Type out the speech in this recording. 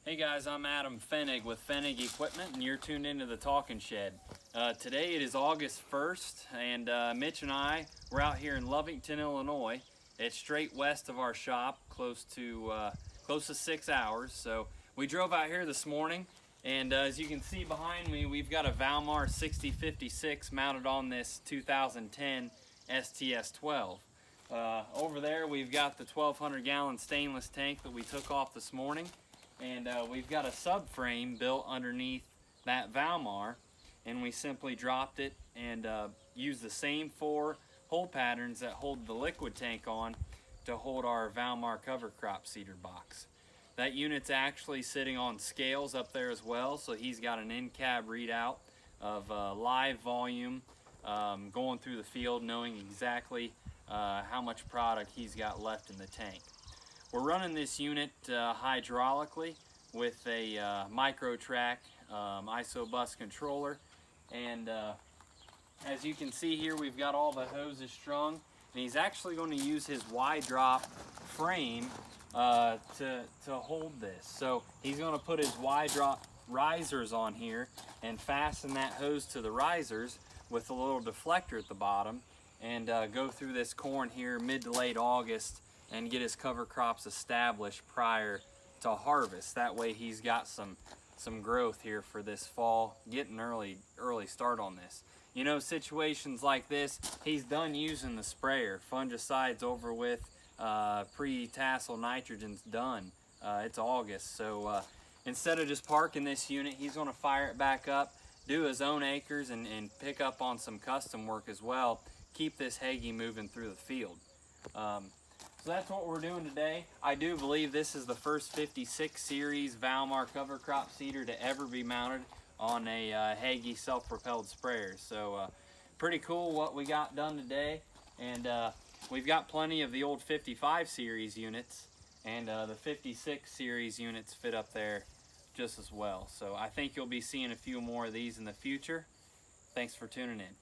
Hey guys, I'm Adam Fennig with Fennig Equipment, and you're tuned into the Talking Shed. Today it is August 1st, and Mitch and I, we're out here in Lovington, Illinois. It's straight west of our shop, close to 6 hours. So we drove out here this morning, and as you can see behind me, we've got a Valmar 6056 mounted on this 2010 STS-12. Over there we've got the 1,200 gallon stainless tank that we took off this morning. And we've got a subframe built underneath that Valmar, and we simply dropped it and used the same 4 hole patterns that hold the liquid tank on to hold our Valmar cover crop seeder box. That unit's actually sitting on scales up there as well, so he's got an in-cab readout of live volume going through the field, knowing exactly how much product he's got left in the tank. We're running this unit hydraulically with a micro track ISO bus controller, and as you can see here, we've got all the hoses strung, and he's actually going to use his Y-drop frame to hold this. So he's going to put his Y-drop risers on here and fasten that hose to the risers with a little deflector at the bottom, and go through this corn here mid to late August and get his cover crops established prior to harvest. That way he's got some growth here for this fall, getting early start on this. You know, situations like this, he's done using the sprayer. Fungicide's over with, pre-tassel nitrogen's done. It's August, so instead of just parking this unit, he's gonna fire it back up, do his own acres, and pick up on some custom work as well. Keep this Hagie moving through the field. So that's what we're doing today. I do believe this is the first 56 series Valmar cover crop seeder to ever be mounted on a Hagie self-propelled sprayer. So pretty cool what we got done today. And we've got plenty of the old 55 series units, and the 56 series units fit up there just as well. So I think you'll be seeing a few more of these in the future. Thanks for tuning in.